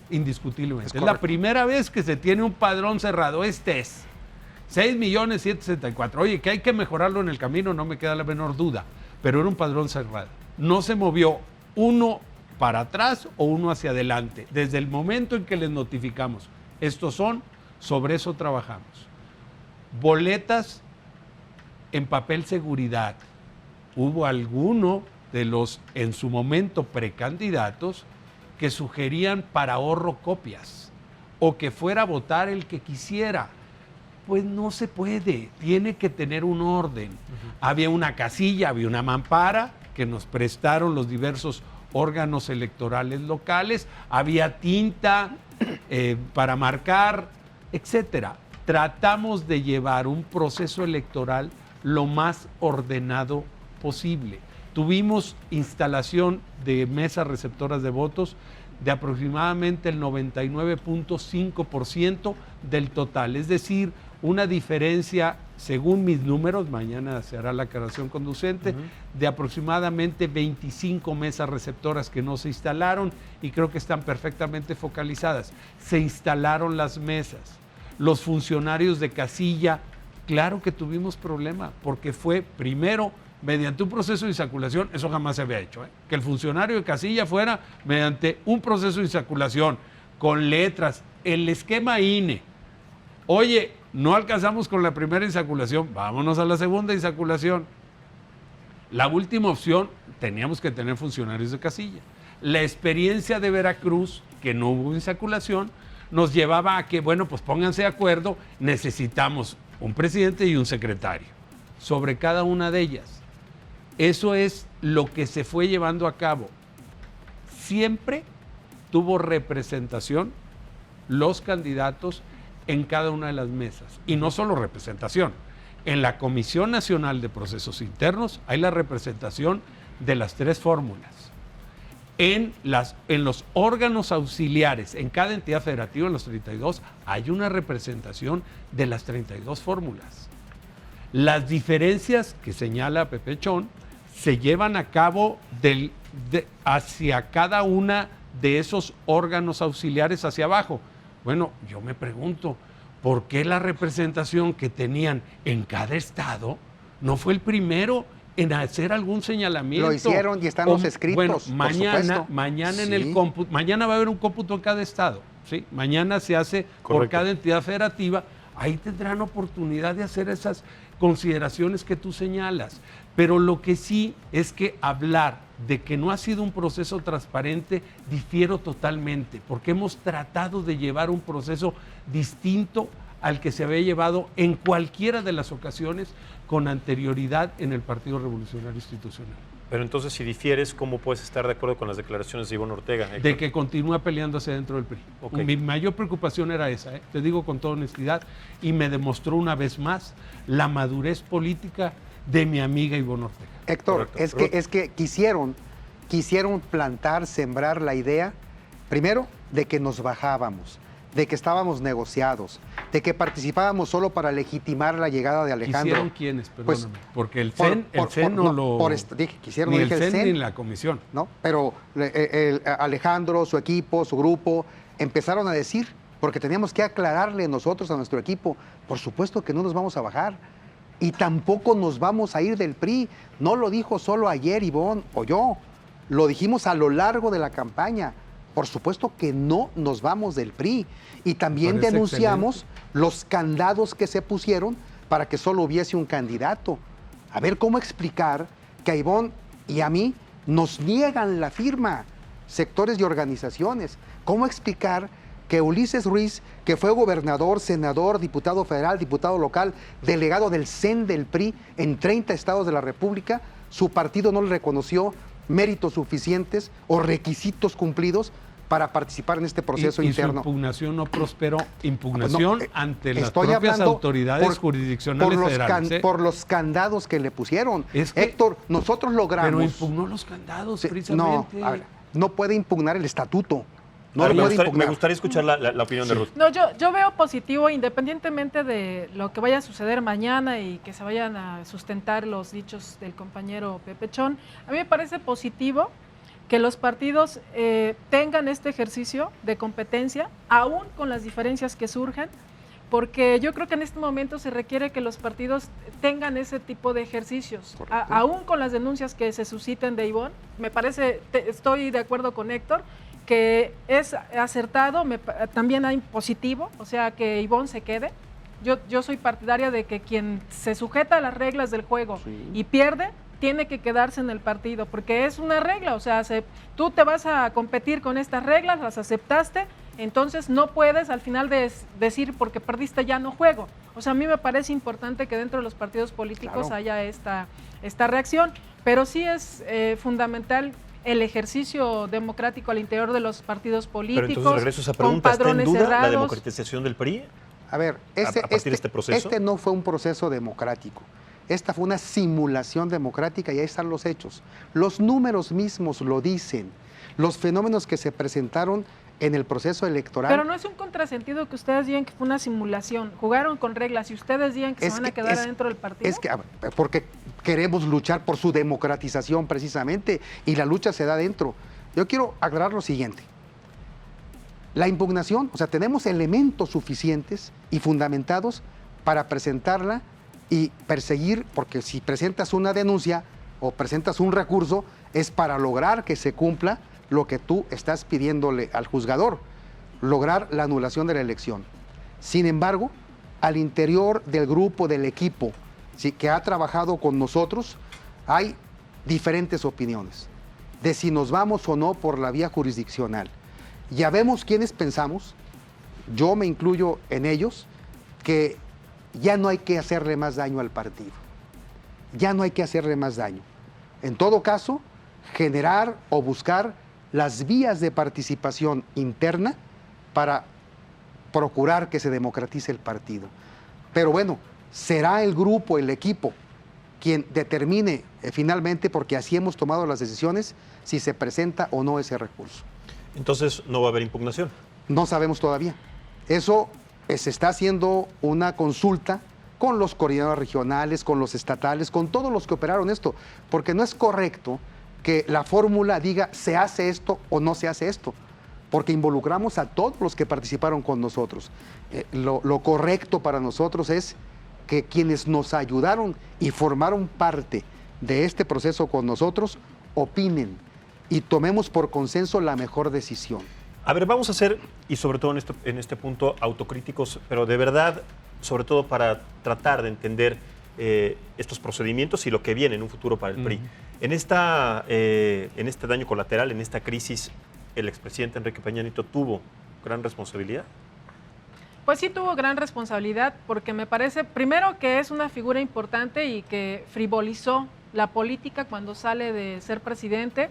S10: Indiscutiblemente. Es la primera vez que se tiene un padrón cerrado. Este es 6,764,000. Oye, que hay que mejorarlo en el camino, no me queda la menor duda, pero era un padrón cerrado. No se movió uno para atrás o uno hacia adelante. Desde el momento en que les notificamos, estos son, sobre eso trabajamos. Boletas en papel seguridad. Hubo alguno de los, en su momento, precandidatos que sugerían para ahorro copias o que fuera a votar el que quisiera. Pues no se puede, tiene que tener un orden. Había una casilla, había una mampara que nos prestaron los diversos órganos electorales locales, había tinta para marcar, etcétera. Tratamos de llevar un proceso electoral lo más ordenado posible. Tuvimos instalación de mesas receptoras de votos de aproximadamente el 99.5% del total, es decir, una diferencia, según mis números, mañana se hará la aclaración conducente, de aproximadamente 25 mesas receptoras que no se instalaron y creo que están perfectamente focalizadas. Se instalaron las mesas. Los funcionarios de casilla, claro que tuvimos problema, porque fue primero mediante un proceso de insaculación, eso jamás se había hecho, que el funcionario de casilla fuera mediante un proceso de insaculación, con letras, el esquema INE. Oye, no alcanzamos con la primera insaculación, vámonos a la segunda insaculación. La última opción, teníamos que tener funcionarios de casilla. La experiencia de Veracruz, que no hubo insaculación, nos llevaba a que, bueno, pues pónganse de acuerdo, necesitamos un presidente y un secretario sobre cada una de ellas. Eso es lo que se fue llevando a cabo. Siempre tuvo representación los candidatos en cada una de las mesas. Y no solo representación. En la Comisión Nacional de Procesos Internos hay la representación de las 3 fórmulas. En los órganos auxiliares, en cada entidad federativa, en los 32, hay una representación de las 32 fórmulas. Las diferencias que señala Pepechón se llevan a cabo hacia cada una de esos órganos auxiliares hacia abajo. Bueno, yo me pregunto, ¿por qué la representación que tenían en cada estado no fue el primero en hacer algún señalamiento?
S8: Lo hicieron y están los escritos.
S10: Bueno, mañana en el cómputo, mañana va a haber un cómputo en cada estado, ¿sí? Mañana se hace por cada entidad federativa. Ahí tendrán oportunidad de hacer esas consideraciones que tú señalas. Pero lo que sí es que hablar de que no ha sido un proceso transparente, difiero totalmente, porque hemos tratado de llevar un proceso distinto al que se había llevado en cualquiera de las ocasiones con anterioridad en el Partido Revolucionario Institucional.
S1: Pero entonces, si difieres, ¿cómo puedes estar de acuerdo con las declaraciones de Ivonne Ortega, Héctor?
S10: De que continúa peleándose dentro del PRI.
S1: Okay.
S10: Mi mayor preocupación era esa, te digo con toda honestidad, y me demostró una vez más la madurez política de mi amiga Ivonne Ortega.
S8: Héctor, es que quisieron plantar, sembrar la idea, primero, de que nos bajábamos, de que estábamos negociados, de que participábamos solo para legitimar la llegada de Alejandro.
S10: ¿Quisieron quiénes? Perdóname. Pues, porque el CEN no lo...
S8: Quisieron,
S10: ni el CEN ni la comisión.
S8: ¿No? Pero Alejandro, su equipo, su grupo, empezaron a decir, porque teníamos que aclararle nosotros a nuestro equipo, por supuesto que no nos vamos a bajar. Y tampoco nos vamos a ir del PRI. No lo dijo solo ayer Ivonne o yo. Lo dijimos a lo largo de la campaña. Por supuesto que no nos vamos del PRI. Y también denunciamos los candados que se pusieron para que solo hubiese un candidato. A ver, ¿cómo explicar que a Ivonne y a mí nos niegan la firma sectores y organizaciones? ¿Cómo explicar que Ulises Ruiz, que fue gobernador, senador, diputado federal, diputado local, delegado del CEN del PRI en 30 estados de la República, su partido no le reconoció méritos suficientes o requisitos cumplidos para participar en este proceso interno?
S10: Su impugnación no prosperó. Impugnación ante las propias autoridades jurisdiccionales federales.
S8: Por los candados que le pusieron. Héctor, nosotros logramos...
S10: Pero impugnó los candados, precisamente.
S8: No puede impugnar el estatuto.
S1: No, me gustaría escuchar la opinión de Ruth.
S9: No, yo veo positivo, independientemente de lo que vaya a suceder mañana y que se vayan a sustentar los dichos del compañero Pepe Chon. A mí me parece positivo que los partidos tengan este ejercicio de competencia, aún con las diferencias que surgen, porque yo creo que en este momento se requiere que los partidos tengan ese tipo de ejercicios, aún con las denuncias que se susciten de Ivonne. Me parece, estoy de acuerdo con Héctor, que es acertado, también hay positivo, o sea, que Ivonne se quede. Yo soy partidaria de que quien se sujeta a las reglas del juego y pierde, tiene que quedarse en el partido, porque es una regla, o sea, tú te vas a competir con estas reglas, las aceptaste, entonces no puedes al final decir porque perdiste ya no juego. O sea, a mí me parece importante que dentro de los partidos políticos haya esta reacción, pero sí es fundamental el ejercicio democrático al interior de los partidos políticos.
S1: Pero entonces regreso a esa pregunta, ¿está en duda la democratización del PRI?
S8: A ver, este no fue un proceso democrático. Esta fue una simulación democrática y ahí están los hechos. Los números mismos lo dicen. Los fenómenos que se presentaron en el proceso electoral.
S9: Pero no es un contrasentido que ustedes digan que fue una simulación. Jugaron con reglas y ustedes digan que se van a quedar adentro del partido.
S8: Es que, porque queremos luchar por su democratización precisamente y la lucha se da dentro. Yo quiero aclarar lo siguiente. La impugnación, o sea, tenemos elementos suficientes y fundamentados para presentarla y perseguir, porque si presentas una denuncia o presentas un recurso, es para lograr que se cumpla lo que tú estás pidiéndole al juzgador, lograr la anulación de la elección. Sin embargo, al interior del grupo, del equipo, que ha trabajado con nosotros, hay diferentes opiniones de si nos vamos o no por la vía jurisdiccional. Ya vemos quiénes pensamos, yo me incluyo en ellos, que ya no hay que hacerle más daño al partido. Ya no hay que hacerle más daño. En todo caso, generar o buscar las vías de participación interna para procurar que se democratice el partido. Pero bueno, será el grupo, el equipo, quien determine finalmente, porque así hemos tomado las decisiones, si se presenta o no ese recurso.
S1: Entonces, ¿no va a haber impugnación?
S8: No sabemos todavía. Eso se está haciendo una consulta con los coordinadores regionales, con los estatales, con todos los que operaron esto, porque no es correcto que la fórmula diga se hace esto o no se hace esto, porque involucramos a todos los que participaron con nosotros. Lo correcto para nosotros es que quienes nos ayudaron y formaron parte de este proceso con nosotros opinen y tomemos por consenso la mejor decisión.
S1: A ver, vamos a ser, y sobre todo en este punto, autocríticos, pero de verdad, sobre todo para tratar de entender estos procedimientos y lo que viene en un futuro para el PRI. En este daño colateral, en esta crisis, ¿el expresidente Enrique Peña Nieto tuvo gran responsabilidad?
S9: Pues sí tuvo gran responsabilidad, porque me parece, primero, que es una figura importante y que frivolizó la política cuando sale de ser presidente,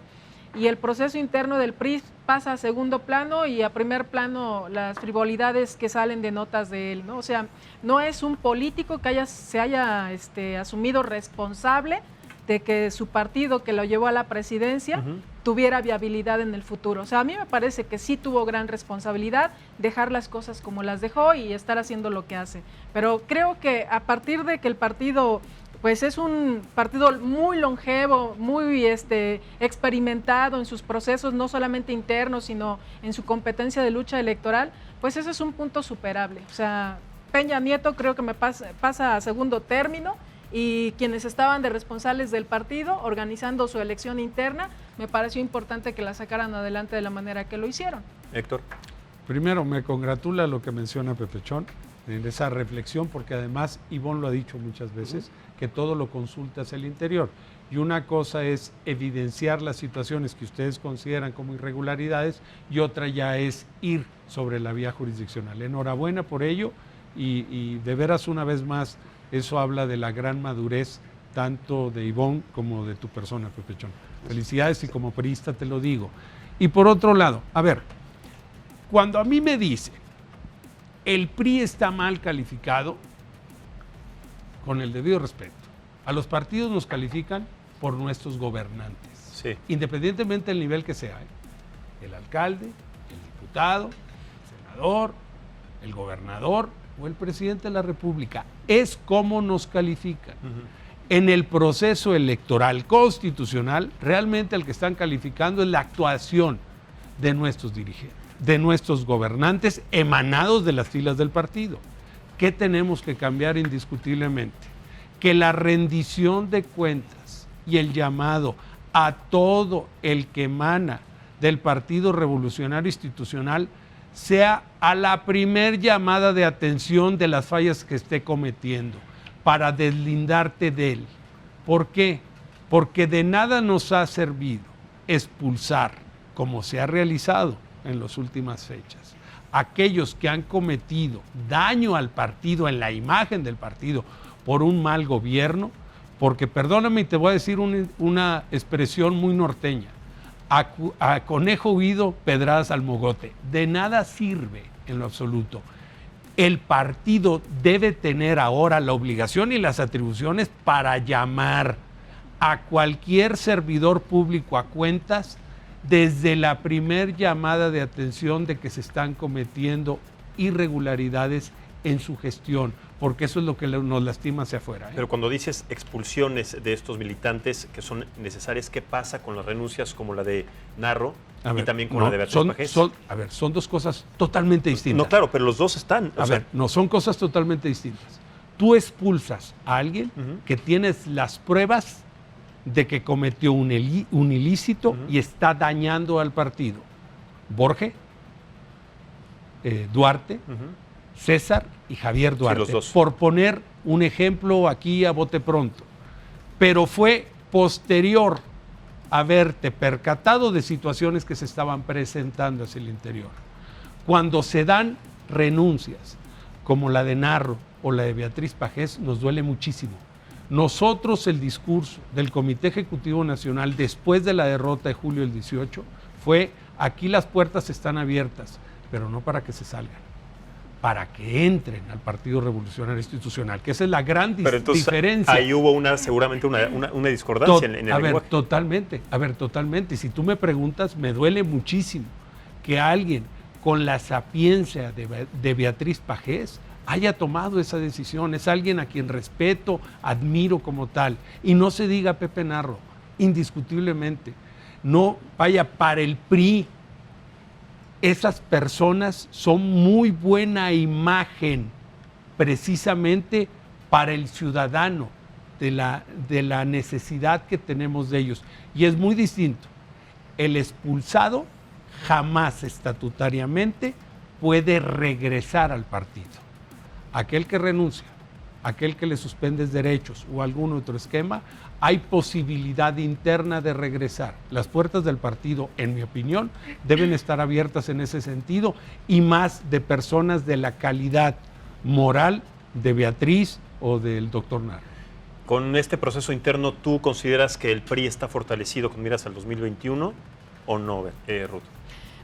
S9: y el proceso interno del PRI pasa a segundo plano y a primer plano las frivolidades que salen de notas de él, ¿no? O sea, no es un político que se haya asumido responsable de que su partido, que lo llevó a la presidencia, tuviera viabilidad en el futuro. O sea, a mí me parece que sí tuvo gran responsabilidad dejar las cosas como las dejó y estar haciendo lo que hace. Pero creo que a partir de que el partido, pues es un partido muy longevo, muy experimentado en sus procesos, no solamente internos, sino en su competencia de lucha electoral, pues ese es un punto superable. O sea, Peña Nieto creo que pasa a segundo término, y quienes estaban de responsables del partido organizando su elección interna, me pareció importante que la sacaran adelante de la manera que lo hicieron.
S1: Héctor.
S10: Primero, me congratula lo que menciona Pepechón, en esa reflexión, porque además Ivonne lo ha dicho muchas veces, que todo lo consulta hacia el interior. Y una cosa es evidenciar las situaciones que ustedes consideran como irregularidades, y otra ya es ir sobre la vía jurisdiccional. Enhorabuena por ello, y de veras, una vez más, eso habla de la gran madurez tanto de Ivonne como de tu persona, Pepechón. Felicidades, y como priista te lo digo. Y por otro lado, a ver, cuando a mí me dice el PRI está mal calificado, con el debido respeto, a los partidos nos califican por nuestros gobernantes,
S1: sí,
S10: independientemente del nivel que sea, el alcalde, el diputado, el senador, el gobernador o el presidente de la República. Es como nos califican. En el proceso electoral constitucional, realmente el que están calificando es la actuación de nuestros dirigentes, de nuestros gobernantes emanados de las filas del partido. ¿Qué tenemos que cambiar indiscutiblemente? Que la rendición de cuentas y el llamado a todo el que emana del Partido Revolucionario Institucional sea a la primer llamada de atención de las fallas que esté cometiendo, para deslindarte de él. ¿Por qué? Porque de nada nos ha servido expulsar, como se ha realizado en las últimas fechas, aquellos que han cometido daño al partido, en la imagen del partido, por un mal gobierno, porque perdóname y te voy a decir una expresión muy norteña: a conejo huido, pedradas al mogote. De nada sirve en lo absoluto. El partido debe tener ahora la obligación y las atribuciones para llamar a cualquier servidor público a cuentas desde la primer llamada de atención de que se están cometiendo irregularidades en su gestión, porque eso es lo que nos lastima hacia afuera.
S1: Pero cuando dices expulsiones de estos militantes que son necesarias, ¿qué pasa con las renuncias como la de Narro y también con la de Beatriz Pajés?
S10: Son dos cosas totalmente distintas.
S1: No, claro, pero los dos están.
S10: No son cosas totalmente distintas. Tú expulsas a alguien que tienes las pruebas de que cometió un ilícito y está dañando al partido. Borge, Duarte, César y Javier Duarte,
S1: sí, los dos,
S10: por poner un ejemplo aquí a bote pronto. Pero fue posterior a haberte percatado de situaciones que se estaban presentando hacia el interior. Cuando se dan renuncias, como la de Narro o la de Beatriz Pajés, nos duele muchísimo. Nosotros, el discurso del Comité Ejecutivo Nacional después de la derrota de julio del 18 fue: aquí las puertas están abiertas, pero no para que se salgan, para que entren al Partido Revolucionario Institucional, que esa es la gran diferencia.
S1: Ahí hubo seguramente una discordancia en el lenguaje.
S10: Totalmente. Y si tú me preguntas, me duele muchísimo que alguien con la sapiencia de Beatriz Pajés haya tomado esa decisión. Es alguien a quien respeto, admiro como tal. Y no se diga Pepe Narro, indiscutiblemente. No, vaya, para el PRI, esas personas son muy buena imagen precisamente para el ciudadano, de la necesidad que tenemos de ellos. Y es muy distinto. El expulsado jamás estatutariamente puede regresar al partido. Aquel que renuncia aquel que le suspendes derechos o algún otro esquema, hay posibilidad interna de regresar. Las puertas del partido, en mi opinión, deben estar abiertas en ese sentido, y más de personas de la calidad moral de Beatriz o del doctor Narro.
S1: Con este proceso interno, ¿tú consideras que el PRI está fortalecido con miras al 2021 o no, Ruth?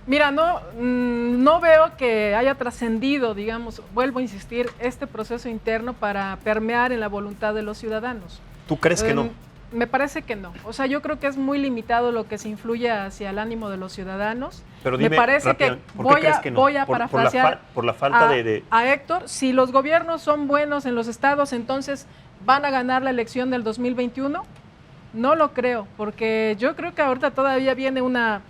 S9: Mira, no veo que haya trascendido, digamos, vuelvo a insistir, este proceso interno para permear en la voluntad de los ciudadanos.
S1: ¿Tú crees que no?
S9: Me parece que no. O sea, yo creo que es muy limitado lo que se influye hacia el ánimo de los ciudadanos.
S1: Pero dime,
S9: me parece que voy a parafrasear
S1: por la falta
S9: a Héctor. Si los gobiernos son buenos en los estados, entonces van a ganar la elección del 2021. No lo creo, porque yo creo que ahorita todavía viene una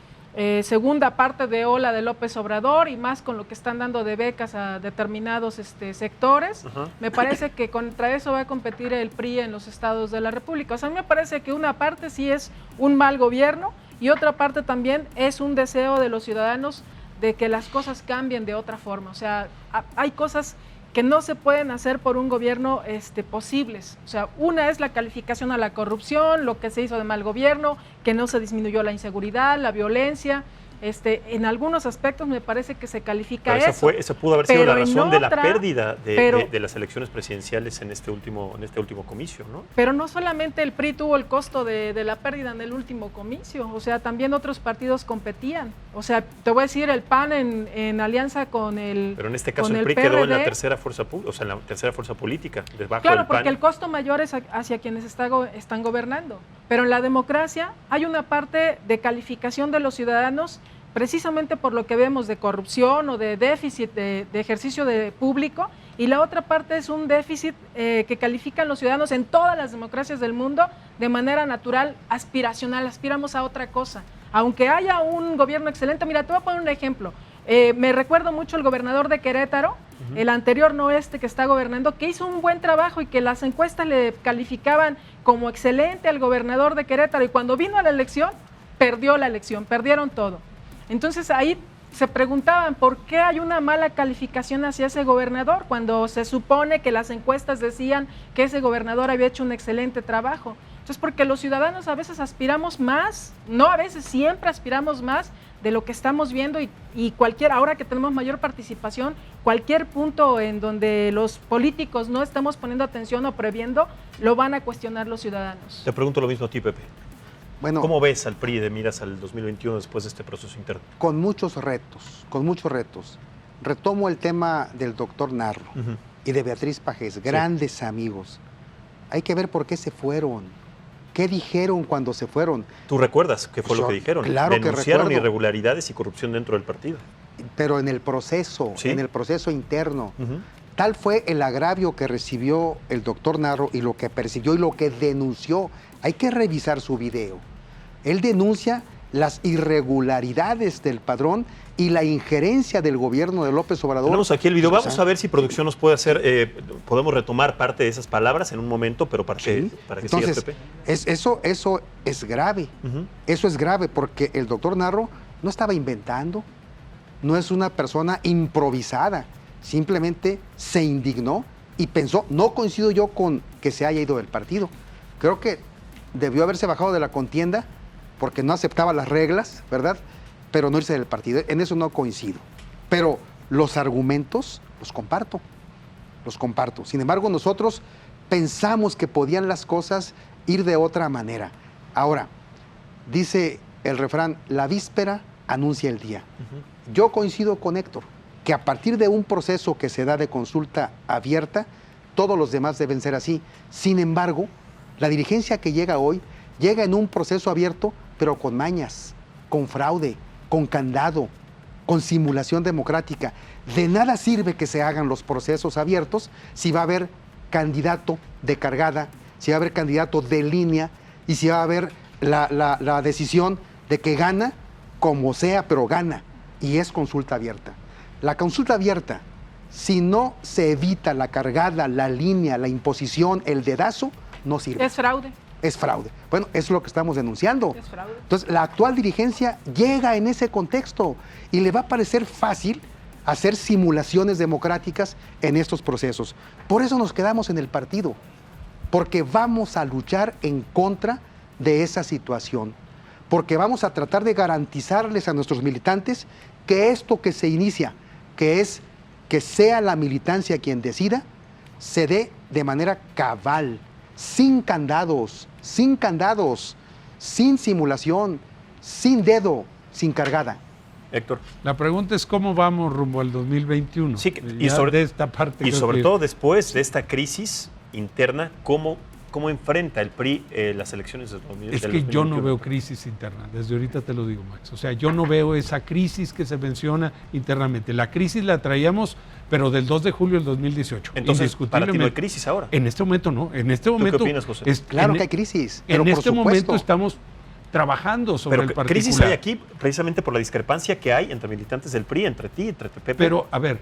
S9: segunda parte de ola de López Obrador, y más con lo que están dando de becas a determinados sectores. Me parece que contra eso va a competir el PRI en los estados de la República. O sea, a mí me parece que una parte sí es un mal gobierno y otra parte también es un deseo de los ciudadanos de que las cosas cambien de otra forma. O sea, hay cosas que no se pueden hacer por un gobierno posibles. O sea, una es la calificación a la corrupción, lo que se hizo de mal gobierno, que no se disminuyó la inseguridad, la violencia. En algunos aspectos me parece que se califica eso.
S1: Esa pudo haber sido la razón de la pérdida de las elecciones presidenciales en este último comicio, ¿no?
S9: Pero no solamente el PRI tuvo el costo de la pérdida en el último comicio, o sea, también otros partidos competían. O sea, te voy a decir, el PAN en alianza con el
S1: Pero en este caso el PRI quedó en la tercera fuerza, o sea, en la tercera fuerza política, debajo
S9: claro,
S1: del PAN.
S9: Porque el costo mayor es hacia quienes están gobernando. Pero en la democracia hay una parte de calificación de los ciudadanos precisamente por lo que vemos de corrupción o de déficit de ejercicio público, y la otra parte es un déficit que califican los ciudadanos en todas las democracias del mundo de manera natural, aspiracional, aspiramos a otra cosa. Aunque haya un gobierno excelente, mira, te voy a poner un ejemplo. Me recuerdo mucho el gobernador de Querétaro, el anterior, no que está gobernando, que hizo un buen trabajo y que las encuestas le calificaban como excelente al gobernador de Querétaro, y cuando vino a la elección, perdió la elección, perdieron todo. Entonces ahí se preguntaban por qué hay una mala calificación hacia ese gobernador cuando se supone que las encuestas decían que ese gobernador había hecho un excelente trabajo. Entonces, porque los ciudadanos a veces aspiramos más, no a veces, siempre aspiramos más de lo que estamos viendo, y ahora que tenemos mayor participación, cualquier punto en donde los políticos no estamos poniendo atención o previendo, lo van a cuestionar los ciudadanos.
S1: Te pregunto lo mismo a ti, Pepe.
S8: Bueno,
S1: ¿cómo ves al PRI de miras al 2021 después de este proceso interno?
S8: Con muchos retos, con muchos retos. Retomo el tema del doctor Narro y de Beatriz Pajés, grandes amigos. Hay que ver por qué se fueron. ¿Qué dijeron cuando se fueron?
S1: ¿Tú recuerdas qué fue lo que dijeron?
S8: Claro que recuerdo.
S1: Denunciaron irregularidades y corrupción dentro del partido.
S8: Pero en el proceso, en el proceso interno. Tal fue el agravio que recibió el doctor Narro y lo que percibió y lo que denunció. Hay que revisar su video. Él denuncia las irregularidades del padrón y la injerencia del gobierno de López Obrador.
S1: Tenemos aquí el video. Vamos a ver si producción nos puede hacer, podemos retomar parte de esas palabras en un momento, pero para que
S8: entonces,
S1: sigas, Pepe.
S8: Eso es grave. Eso es grave porque el doctor Narro no estaba inventando, no es una persona improvisada, simplemente se indignó y pensó, no coincido yo con que se haya ido del partido. Creo que debió haberse bajado de la contienda porque no aceptaba las reglas, ¿verdad? Pero no irse del partido. En eso no coincido. Pero los argumentos los comparto. Sin embargo, nosotros pensamos que podían las cosas ir de otra manera. Ahora, dice el refrán, la víspera anuncia el día. Yo coincido con Héctor, que a partir de un proceso que se da de consulta abierta, todos los demás deben ser así. Sin embargo, la dirigencia que llega hoy, llega en un proceso abierto, pero con mañas, con fraude, con candado, con simulación democrática. De nada sirve que se hagan los procesos abiertos si va a haber candidato de cargada, si va a haber candidato de línea y si va a haber la decisión de que gana como sea, pero gana. Y es consulta abierta. La consulta abierta, si no se evita la cargada, la línea, la imposición, el dedazo, no sirve.
S9: Es fraude.
S8: Es fraude. Bueno, es lo que estamos denunciando.
S9: Es fraude.
S8: Entonces, la actual dirigencia llega en ese contexto y le va a parecer fácil hacer simulaciones democráticas en estos procesos. Por eso nos quedamos en el partido, porque vamos a luchar en contra de esa situación, porque vamos a tratar de garantizarles a nuestros militantes que esto que se inicia, que es que sea la militancia quien decida, se dé de manera cabal, sin candados, sin simulación, sin dedo, sin cargada.
S1: Héctor.
S10: La pregunta es cómo vamos rumbo al 2021.
S1: Sí, y sobre
S10: sobre
S1: todo después de esta crisis interna, ¿cómo enfrenta el PRI las elecciones del 2021?
S10: Es que yo no veo crisis interna, desde ahorita te lo digo, Max. O sea, yo no veo esa crisis que se menciona internamente. La crisis la traíamos, pero del 2 de julio del 2018.
S1: Entonces, para ti no hay crisis ahora.
S10: En este momento no. En este momento.
S1: ¿Tú qué opinas, José?
S8: Claro que hay crisis.
S10: En este momento estamos trabajando sobre el particular.
S1: Crisis hay aquí precisamente por la discrepancia que hay entre militantes del PRI, entre ti, entre Pepe.
S10: Pero, a ver,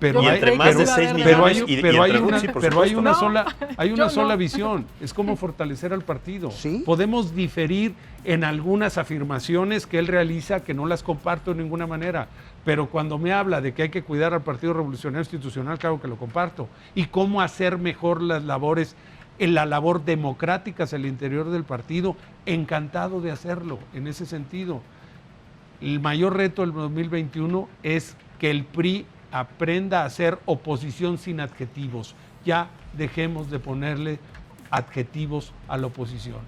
S1: y entre más de 6 millones
S10: pero hay una sola visión, es cómo fortalecer al partido.
S8: ¿Sí?
S10: Podemos diferir en algunas afirmaciones que él realiza que no las comparto de ninguna manera, pero cuando me habla de que hay que cuidar al Partido Revolucionario Institucional, claro que lo comparto, y cómo hacer mejor las labores, en la labor democrática hacia el interior del partido, encantado de hacerlo en ese sentido. El mayor reto del 2021 es que el PRI aprenda a hacer oposición sin adjetivos. Ya dejemos de ponerle adjetivos a la oposición.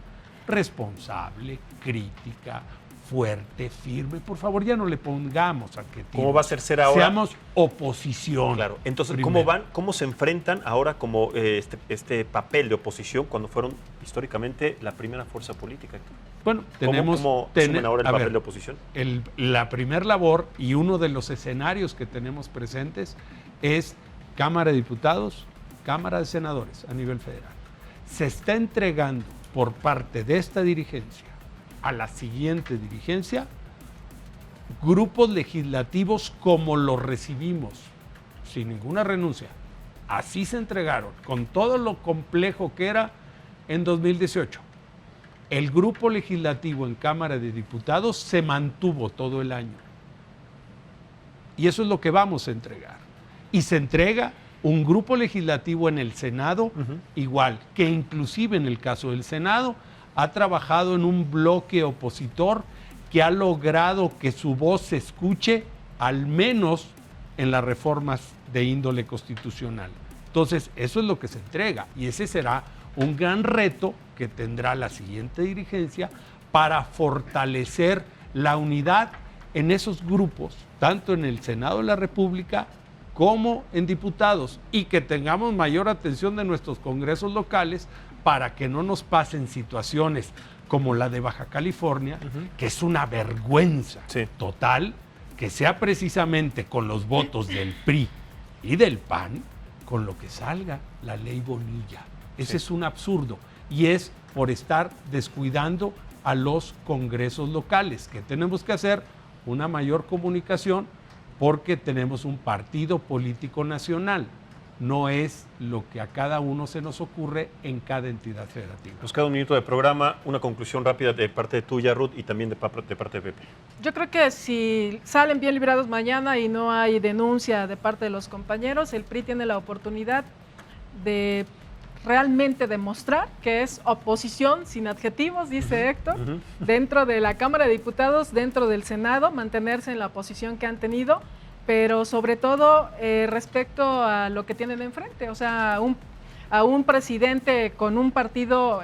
S10: Responsable, crítica, fuerte, firme. Por favor, ya no le pongamos adjetivos.
S1: ¿Cómo va a ser ahora?
S10: Seamos oposición.
S1: Claro. Entonces,
S10: primero.
S1: ¿cómo se enfrentan ahora como este papel de oposición cuando fueron históricamente la primera fuerza política?
S10: Bueno,
S1: ¿Cómo asumen ahora el papel de oposición?
S10: La primer labor y uno de los escenarios que tenemos presentes es Cámara de Diputados, Cámara de Senadores a nivel federal. Se está entregando por parte de esta dirigencia a la siguiente dirigencia grupos legislativos como los recibimos, sin ninguna renuncia. Así se entregaron, con todo lo complejo que era en 2018. El grupo legislativo en Cámara de Diputados se mantuvo todo el año. Y eso es lo que vamos a entregar. Y se entrega un grupo legislativo en el Senado, igual, que inclusive en el caso del Senado, ha trabajado en un bloque opositor que ha logrado que su voz se escuche, al menos en las reformas de índole constitucional. Entonces, eso es lo que se entrega y ese será un gran reto que tendrá la siguiente dirigencia para fortalecer la unidad en esos grupos, tanto en el Senado de la República como en diputados, y que tengamos mayor atención de nuestros congresos locales para que no nos pasen situaciones como la de Baja California, que es una vergüenza total, que sea precisamente con los votos del PRI y del PAN con lo que salga la ley Bonilla. Ese es un absurdo y es por estar descuidando a los congresos locales, que tenemos que hacer una mayor comunicación porque tenemos un partido político nacional. No es lo que a cada uno se nos ocurre en cada entidad federativa.
S1: Nos queda un minuto de programa, una conclusión rápida de parte tuya, Ruth, y también de parte de Pepe.
S9: Yo creo que si salen bien librados mañana y no hay denuncia de parte de los compañeros, el PRI tiene la oportunidad de realmente demostrar que es oposición sin adjetivos, dice Héctor, dentro de la Cámara de Diputados, dentro del Senado, mantenerse en la posición que han tenido, pero sobre todo respecto a lo que tienen enfrente, o sea, a un presidente con un partido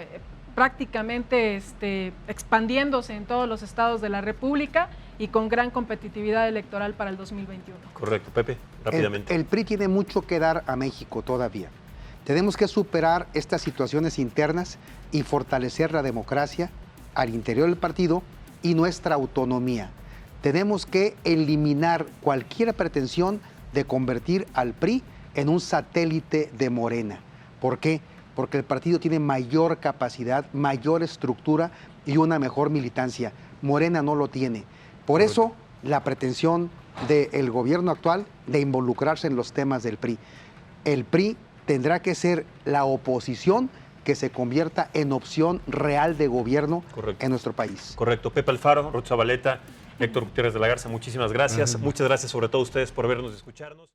S9: prácticamente expandiéndose en todos los estados de la República y con gran competitividad electoral para el 2021.
S1: Correcto, Pepe, rápidamente.
S8: El PRI tiene mucho que dar a México todavía. Tenemos que superar estas situaciones internas y fortalecer la democracia al interior del partido y nuestra autonomía. Tenemos que eliminar cualquier pretensión de convertir al PRI en un satélite de Morena. ¿Por qué? Porque el partido tiene mayor capacidad, mayor estructura y una mejor militancia. Morena no lo tiene. Por eso, la pretensión del gobierno actual de involucrarse en los temas del PRI. El PRI tendrá que ser la oposición que se convierta en opción real de gobierno en nuestro país.
S1: Correcto. Pepe Alfaro, Ruth Zabaleta, Héctor Gutiérrez de la Garza, muchísimas gracias. Muchas gracias sobre todo a ustedes por vernos y escucharnos.